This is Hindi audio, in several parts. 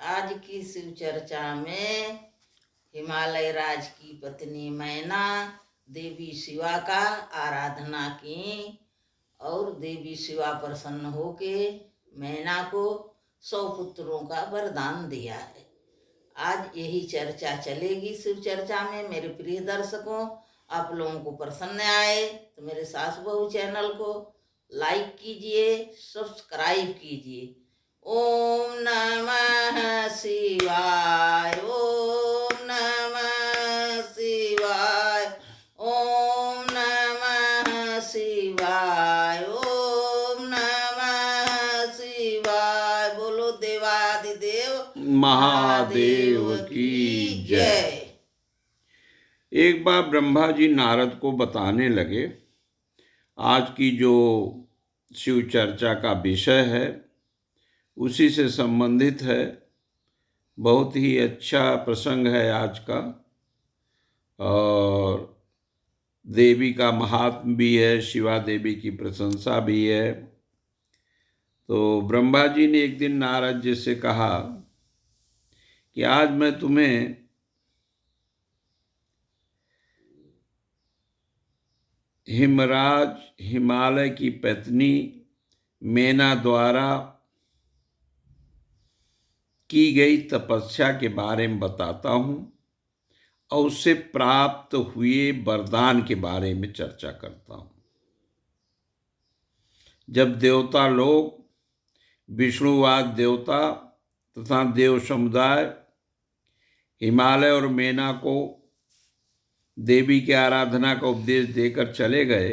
आज की शिव चर्चा में हिमालय राज की पत्नी मैना देवी शिवा का आराधना की और देवी शिवा प्रसन्न होके मैना को 100 पुत्रों का वरदान दिया है। आज यही चर्चा चलेगी शिव चर्चा में। मेरे प्रिय दर्शकों, आप लोगों को पसंद आए तो मेरे सास बहू चैनल को लाइक कीजिए, सब्सक्राइब कीजिए। ओम नमः शिवाय, ओम नमः शिवाय, ओम नमः शिवाय, ओम नमः शिवाय। बोलो देवादिदेव महादेव की जय। एक बार ब्रह्मा जी नारद को बताने लगे, आज की जो शिव चर्चा का विषय है उसी से संबंधित है। बहुत ही अच्छा प्रसंग है आज का, और देवी का महात्म भी है, शिवा देवी की प्रशंसा भी है। तो ब्रह्मा जी ने एक दिन नारद जी से कहा कि आज मैं तुम्हें हिमालय की पत्नी मैना द्वारा की गई तपस्या के बारे में बताता हूँ और उससे प्राप्त हुए वरदान के बारे में चर्चा करता हूँ। जब देवता लोग, विष्णुवाद देवता तथा देव समुदाय हिमालय और मैना को देवी की आराधना का उपदेश देकर चले गए,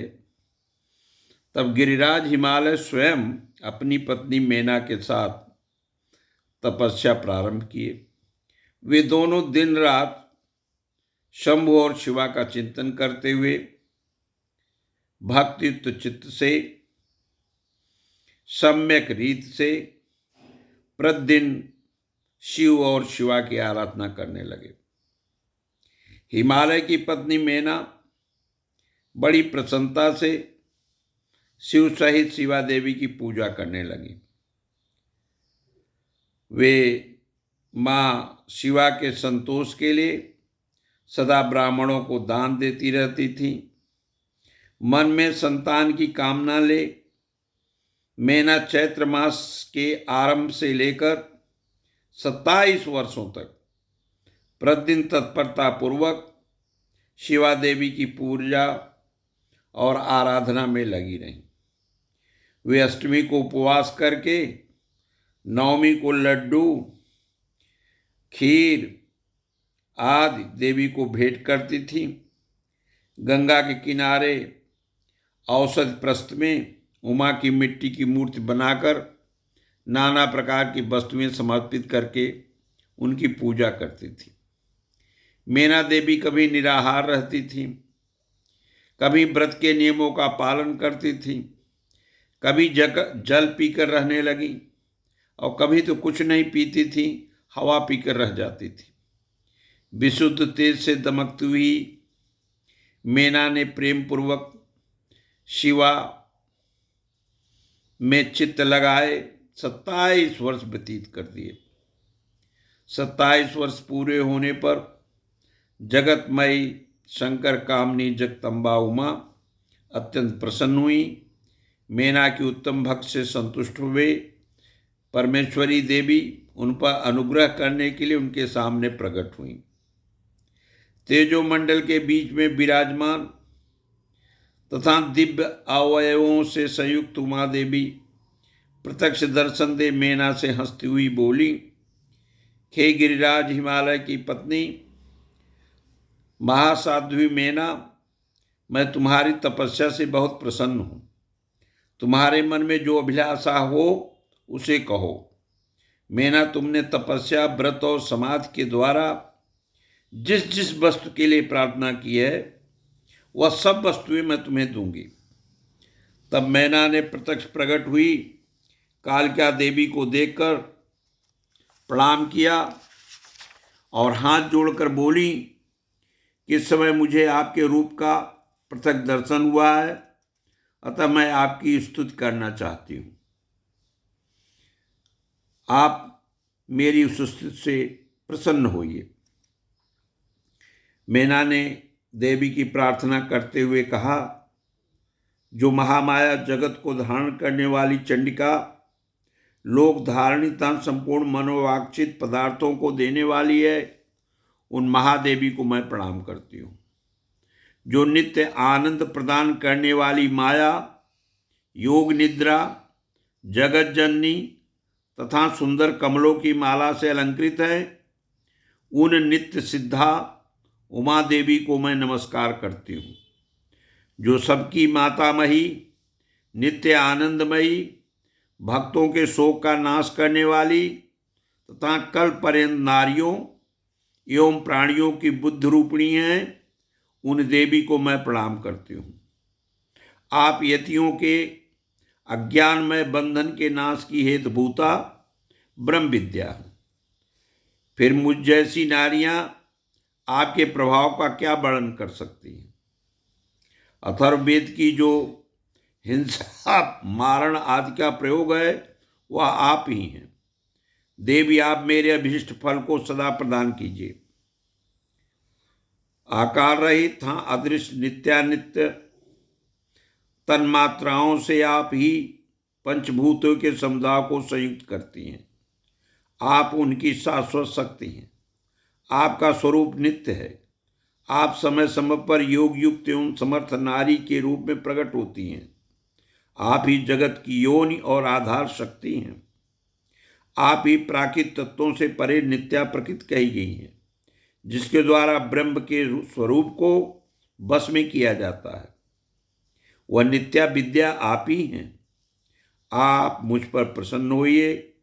तब गिरिराज हिमालय स्वयं अपनी पत्नी मैना के साथ तपस्या प्रारंभ किए। वे दोनों दिन रात शंभु और शिवा का चिंतन करते हुए भक्तियुक्त चित्त से सम्यक रीत से प्रतिदिन शिव और शिवा की आराधना करने लगे। हिमालय की पत्नी मैना बड़ी प्रसन्नता से शिव सहित शिवा देवी की पूजा करने लगी। वे माँ शिवा के संतोष के लिए सदा ब्राह्मणों को दान देती रहती थी। मन में संतान की कामना ले मैना चैत्र मास के आरंभ से लेकर 27 वर्षों तक प्रतिदिन तत्परता पूर्वक शिवा देवी की पूजा और आराधना में लगी रहीं। वे अष्टमी को उपवास करके नवमी को लड्डू, खीर आदि देवी को भेंट करती थी। गंगा के किनारे औषध प्रस्थ में उमा की मिट्टी की मूर्ति बनाकर नाना प्रकार की वस्तुएं समर्पित करके उनकी पूजा करती थी। मैना देवी कभी निराहार रहती थी, कभी व्रत के नियमों का पालन करती थी, कभी जल पीकर रहने लगी और कभी तो कुछ नहीं पीती थी, हवा पीकर रह जाती थी। विशुद्ध तेज से दमकती हुई मैना ने प्रेम पूर्वक शिवा में चित्त लगाए 27 वर्ष व्यतीत कर दिए। 27 वर्ष पूरे होने पर जगतमयी शंकर कामनी जगदम्बा उमा अत्यंत प्रसन्न हुई। मैना की उत्तम भक्ति से संतुष्ट हुए परमेश्वरी देवी उन पर अनुग्रह करने के लिए उनके सामने प्रकट हुई। तेजोमंडल के बीच में विराजमान तथा दिव्य अवयवों से संयुक्त उमा देवी प्रत्यक्ष दर्शन दे मैना से हंसती हुई बोली, हे गिरिराज हिमालय की पत्नी महासाध्वी मैना, मैं तुम्हारी तपस्या से बहुत प्रसन्न हूँ। तुम्हारे मन में जो अभिलाषा हो उसे कहो। मैना, तुमने तपस्या, व्रत और समाधि के द्वारा जिस जिस वस्तु के लिए प्रार्थना की है वह सब वस्तुएं मैं तुम्हें दूंगी। तब मैना ने प्रत्यक्ष प्रकट हुई कालिका देवी को देखकर प्रणाम किया और हाथ जोड़कर बोली, इस समय मुझे आपके रूप का प्रत्यक्ष दर्शन हुआ है, अतः मैं आपकी स्तुति करना चाहती हूँ। आप मेरी उस स्थिति से प्रसन्न होइए। मैना ने देवी की प्रार्थना करते हुए कहा, जो महामाया जगत को धारण करने वाली चंडिका, लोक धारणी तथा संपूर्ण मनोवांछित पदार्थों को देने वाली है, उन महादेवी को मैं प्रणाम करती हूँ। जो नित्य आनंद प्रदान करने वाली माया, योग निद्रा, जगत जननी तथा सुंदर कमलों की माला से अलंकृत है, उन नित्य सिद्धा उमा देवी को मैं नमस्कार करती हूँ। जो सबकी मातामही, नित्य आनंदमयी, भक्तों के शोक का नाश करने वाली तथा कल पर्यंत नारियों एवं प्राणियों की बुद्ध रूपिणी हैं, उन देवी को मैं प्रणाम करती हूँ। आप यतियों के अज्ञानमय बंधन के नाश की हेतुभूता ब्रह्म विद्या। फिर मुझ जैसी नारियां आपके प्रभाव का क्या वर्णन कर सकती हैं। अथर्ववेद की जो हिंसा, मारण आदि का प्रयोग है, वह आप ही हैं। देवी, आप मेरे अभीष्ट फल को सदा प्रदान कीजिए। आकार रहित हाँ अदृश्य नित्यानित्य तन्मात्राओं से आप ही पंचभूतों के समुदाय को संयुक्त करती हैं। आप उनकी शाश्वत शक्ति हैं। आपका स्वरूप नित्य है। आप समय समय पर योग युक्त एवं समर्थ नारी के रूप में प्रकट होती हैं। आप ही जगत की योनि और आधार शक्ति हैं। आप ही प्राकृत तत्वों से परे नित्या प्रकृत कही गई हैं, जिसके द्वारा ब्रह्म के स्वरूप को बस में किया जाता है। वह नित्या विद्या आप ही हैं। आप मुझ पर प्रसन्न होइए।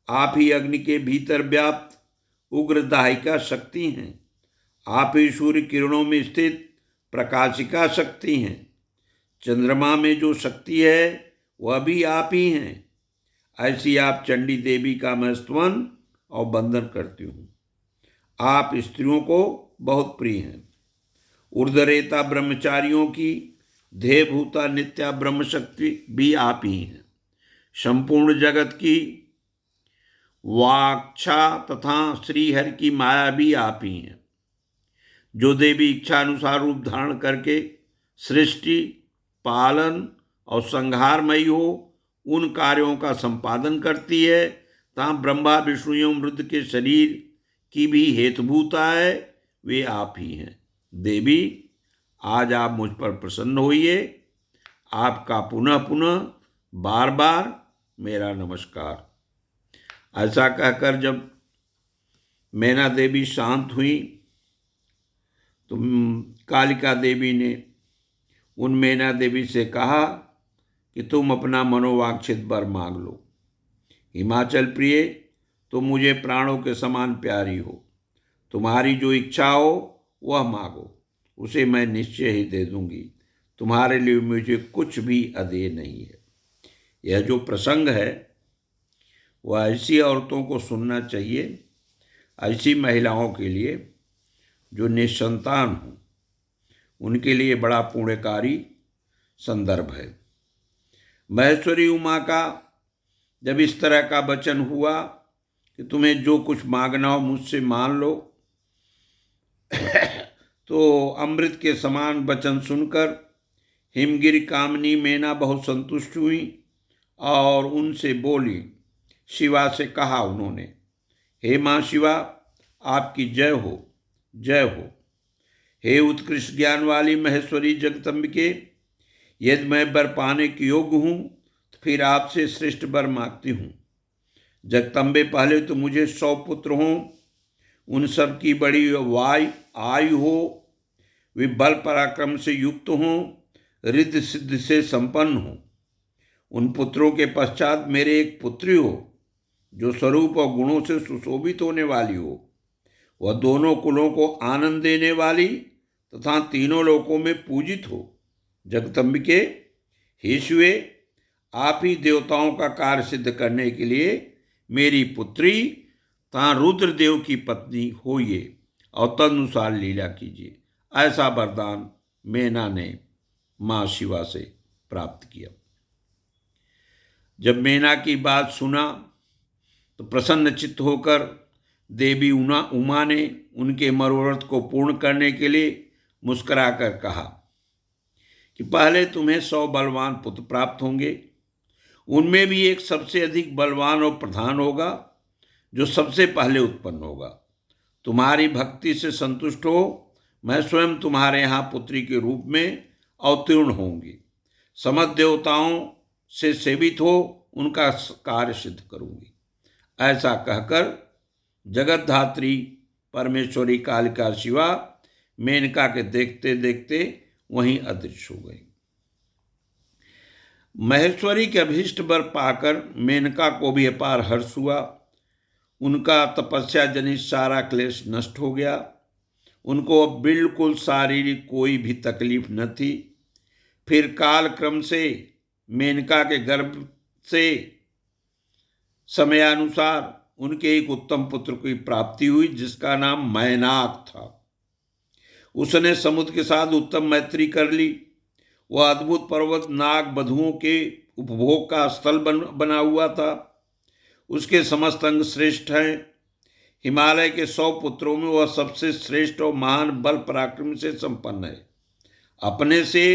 आप ही अग्नि के भीतर व्याप्त उग्र दाहिका शक्ति हैं। आप ही सूर्य किरणों में स्थित प्रकाशिका शक्ति हैं। चंद्रमा में जो शक्ति है वह भी आप ही हैं। ऐसी आप चंडी देवी का मैं स्तवन और वंदन करती हूँ। आप स्त्रियों को बहुत प्रिय हैं। ऊर्ध्वरेता ब्रह्मचारियों की ध्येयभूता नित्या ब्रह्म शक्ति भी आप ही हैं। संपूर्ण जगत की वाक्षा तथा श्रीहरि की माया भी आप ही हैं। जो देवी इच्छा अनुसार रूप धारण करके सृष्टि, पालन और संहारमयी हो उन कार्यों का संपादन करती है, तथा ब्रह्मा विष्णु एवं रुद्र के शरीर की भी हेतुभूता है, वे आप ही हैं। देवी, आज आप मुझ पर प्रसन्न होइए। आपका पुनः पुनः बार बार मेरा नमस्कार। ऐसा कहकर जब मैना देवी शांत हुई तो कालिका देवी ने उन मैना देवी से कहा कि तुम अपना मनोवांछित वर मांग लो। हिमाचल प्रिय, तुम मुझे प्राणों के समान प्यारी हो। तुम्हारी जो इच्छा हो वह मांगो, उसे मैं निश्चय ही दे दूंगी। तुम्हारे लिए मुझे कुछ भी अदेय नहीं है। यह जो प्रसंग है वह ऐसी औरतों को सुनना चाहिए, ऐसी महिलाओं के लिए जो निसंतान हों, उनके लिए बड़ा पुण्यकारी संदर्भ है। महेश्वरी उमा का जब इस तरह का वचन हुआ कि तुम्हें जो कुछ मांगना हो मुझसे मान लो, तो अमृत के समान वचन सुनकर हिमगिरी कामनी मैना बहुत संतुष्ट हुई और उनसे बोली। शिवा से कहा उन्होंने, हे माँ शिवा, आपकी जय हो, जय हो। हे उत्कृष्ट ज्ञान वाली महेश्वरी जगदम्बिके, यदि मैं वर पाने के योग्य हूँ तो फिर आपसे श्रेष्ठ वर मांगती हूँ। जगदम्बे, पहले तो मुझे 100 पुत्र हों, उन सब की बड़ी आयु हो, वे बल पराक्रम से युक्त हों, रिद्धि सिद्धि से संपन्न हों। उन पुत्रों के पश्चात मेरे एक पुत्री हो जो स्वरूप और गुणों से सुशोभित होने वाली हो। वह दोनों कुलों को आनंद देने वाली तथा तीनों लोकों में पूजित हो। जगदम्बिके, हे शिवे, आप ही देवताओं का कार्य सिद्ध करने के लिए मेरी पुत्री तथा रुद्रदेव की पत्नी होइए और तदनुसार लीला कीजिए। ऐसा वरदान मैना ने माँ शिवा से प्राप्त किया। जब मैना की बात सुना तो प्रसन्न चित्त होकर देवी उमा ने उनके मनोरथ को पूर्ण करने के लिए मुस्कुराकर कहा कि पहले तुम्हें 100 बलवान पुत्र प्राप्त होंगे, उनमें भी एक सबसे अधिक बलवान और प्रधान होगा जो सबसे पहले उत्पन्न होगा। तुम्हारी भक्ति से संतुष्ट हो मैं स्वयं तुम्हारे यहाँ पुत्री के रूप में अवतीर्ण होंगी, समस्त देवताओं से सेवित हो उनका कार्य सिद्ध करूंगी। ऐसा कहकर जगतधात्री परमेश्वरी कालिका शिवा मेनका के देखते देखते वहीं अदृश्य हो गई। महेश्वरी के अभीष्ट वर पाकर मेनका को भी अपार हर्ष हुआ। उनका तपस्या जनित सारा क्लेश नष्ट हो गया। उनको अब बिल्कुल शारीरिक कोई भी तकलीफ न थी। फिर काल क्रम से मेनका के गर्भ से समयानुसार उनके एक उत्तम पुत्र की प्राप्ति हुई जिसका नाम मैनाक था। उसने समुद्र के साथ उत्तम मैत्री कर ली। वह अद्भुत पर्वत नाग बधुओं के उपभोग का स्थल बना हुआ था। उसके समस्त अंग श्रेष्ठ हैं। हिमालय के 100 पुत्रों में वह सबसे श्रेष्ठ और महान बल पराक्रम से संपन्न है। अपने से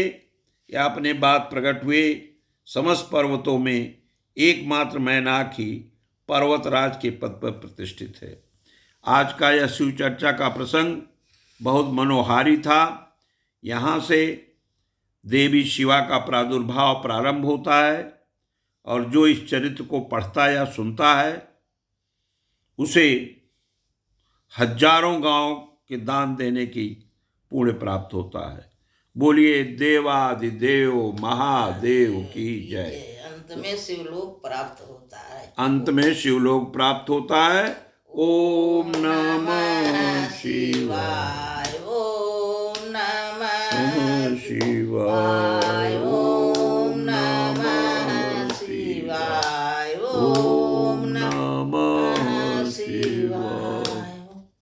या अपने बाद प्रकट हुए समस्त पर्वतों में एकमात्र मैनाक ही पर्वतराज के पद पर प्रतिष्ठित है। आज का यह शिव चर्चा का प्रसंग बहुत मनोहारी था। यहाँ से देवी शिवा का प्रादुर्भाव प्रारंभ होता है और जो इस चरित्र को पढ़ता या सुनता है उसे हजारों गांव के दान देने की पुण्य प्राप्त होता है। बोलिए देवादिदेव महादेव की जय। अंत में शिवलोक प्राप्त होता है। अंत में शिवलोक प्राप्त होता है। ओम नमः शिवाय। ओम नमः शिवाय।